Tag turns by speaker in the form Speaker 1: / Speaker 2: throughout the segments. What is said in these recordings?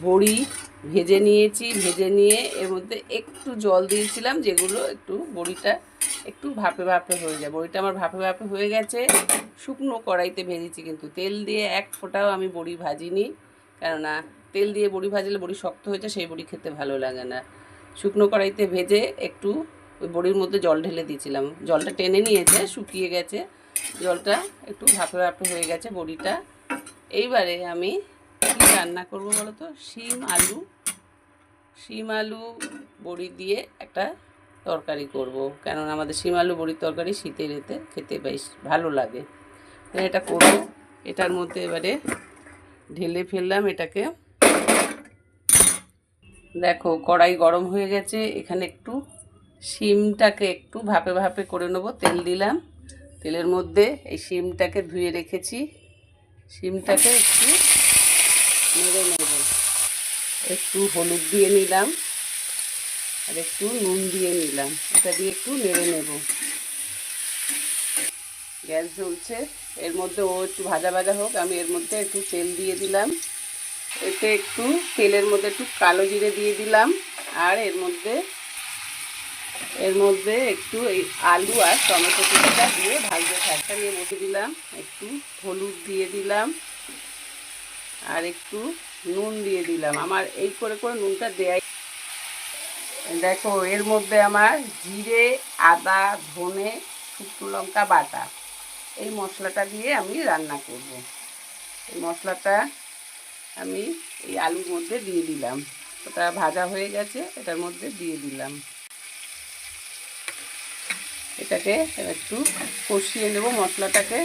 Speaker 1: বড়ি ভেজে নিয়েছি, ভেজে নিয়ে এর মধ্যে একটু জল দিয়েছিলাম, যেগুলো একটু বড়িটা একটু ভাপে ভাপে হয়ে যায়। বড়িটা আমার ভাপে ভাপে হয়ে গেছে। শুকনো কড়াইতে ভেজেছি, কিন্তু তেল দিয়ে এক ফোঁটাও আমি বড়ি ভাজিনি, কেননা তেল দিয়ে বড়ি ভাজলে বড়ি শক্ত হয়ে যায়, সেই বড়ি খেতে ভালো লাগে না। শুকনো কড়াইতে ভেজে একটু ওই বড়ির মধ্যে জল ঢেলে দিয়েছিলাম, জলটা টেনে নিয়েছে, শুকিয়ে গেছে, জলটা একটু ভাপে ভাপে হয়ে গেছে বড়িটা। এইবারে আমি কী রান্না করবো বলো তো? শিম আলু বড়ি দিয়ে একটা তরকারি করব, কেননা আমাদের শিম আলু বড়ির তরকারি শীতের এতে খেতে বেশ ভালো লাগে। এটা করব। এটার মধ্যে এবারে ঢেলে ফেললাম এটাকে। দেখো কড়াই গরম হয়ে গেছে, এখানে একটু শিমটাকে একটু ভাপে ভাপে করে নেবো। তেল দিলাম, তেলের মধ্যে এই শিমটাকে ধুয়ে রেখেছি, শিমটাকে একটু নেড়ে নেব। একটু হলুদ দিয়ে নিলাম আর একটু নুন দিয়ে নিলাম, এটা দিয়ে একটু নেড়ে নেব। গ্যাস জ্বলছে, এর মধ্যে ও একটু ভাজা ভাজা হোক, আমি এর মধ্যে একটু তেল দিয়ে দিলাম। এতে একটু তেলের মধ্যে একটু কালো জিরে দিয়ে দিলাম, আর এর মধ্যে একটু এই আলু আর টমেটো কুচিটা দিয়ে ভাজতে থাকতে নিয়ে বসে দিলাম। একটু হলুদ দিয়ে দিলাম আর একটু নুন দিয়ে দিলাম। আমার এই করে করে নুনটা দেয়াই। দেখো এর মধ্যে আমার জিরে, আদা, ধনে, শুকনো লঙ্কা বাটা, এই মশলাটা দিয়ে আমি রান্না করব। এই মশলাটা আমি এই আলুর মধ্যে দিয়ে দিলাম, ওটা ভাজা হয়ে গেছে, এটার মধ্যে দিয়ে দিলাম। এটাকে একটু কষিয়ে নেব মশলাটাকে।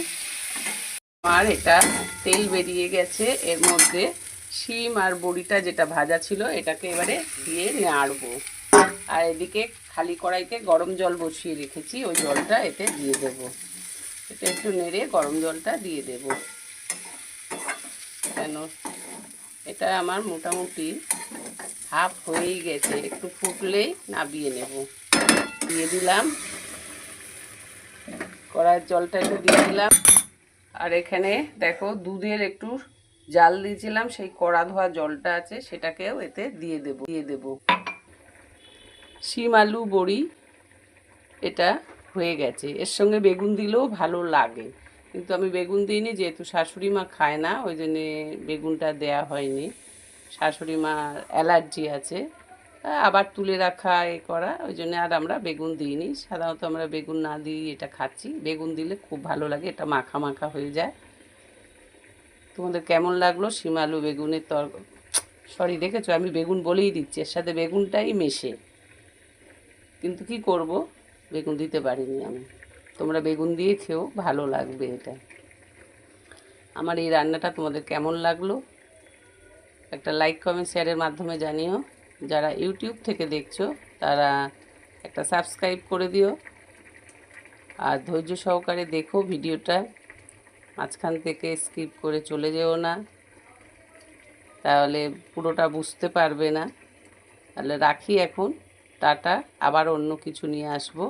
Speaker 1: আর এটা তেল বেরিয়ে গেছে, এর মধ্যে শিম আর বড়িটা যেটা ভাজা ছিল এটাকে এবারে দিয়ে নাড়বো। আর এদিকে খালি কড়াইতে গরম জল বসিয়ে রেখেছি, ওই জলটা এতে দিয়ে দেব। এটা একটু নেড়ে গরম জলটা দিয়ে দেব, কেন এটা আমার মোটামুটি হাফ হয়েই গেছে, একটু ফুটলেই নামিয়ে নেব। দিয়ে দিলাম কড়াইয়ের জলটা একটু দিয়ে দিলাম। আর এখানে দেখো দুধের একটু জাল দিয়েছিলাম, সেই কড়া ধোয়া জলটা আছে, সেটাকেও এতে দিয়ে দেব। শিম আলু বড়ি এটা হয়ে গেছে। এর সঙ্গে বেগুন দিলেও ভালো লাগে, কিন্তু আমি বেগুন দিইনি, যেহেতু শাশুড়ি মা খায় না, ওই জন্যে বেগুনটা দেয়া হয়নি। শাশুড়ি মার অ্যালার্জি আছে, আবার তুলে রাখা এ করা, ওই জন্য আর আমরা বেগুন দিইনি। সাধারণত আমরা বেগুন না দিই এটা খাচ্ছি, বেগুন দিলে খুব ভালো লাগে, এটা মাখা মাখা হয়ে যায়। তোমাদের কেমন লাগলো শিম আলু বেগুনের সরি, দেখেছো আমি বেগুন বলেই দিচ্ছি, এর সাথে বেগুনটাই মেশে, কিন্তু কি করব, বেগুন দিতে পারিনি আমি। তোমরা বেগুন দিয়ে খেও, ভালো লাগবে এটা। আমার এই রান্নাটা তোমাদের কেমন লাগলো একটা লাইক কমেন্ট শেয়ারের মাধ্যমে জানিও। যারা ইউটিউব থেকে দেখছো তারা একটা সাবস্ক্রাইব করে দিও, আর ধৈর্য সহকারে দেখো ভিডিওটা, মাঝখান থেকে স্কিপ করে চলে যেও না, তাহলে পুরোটা বুঝতে পারবে না। তাহলে রাখি এখন, টাটা, আবার অন্য কিছু নিয়ে আসবো।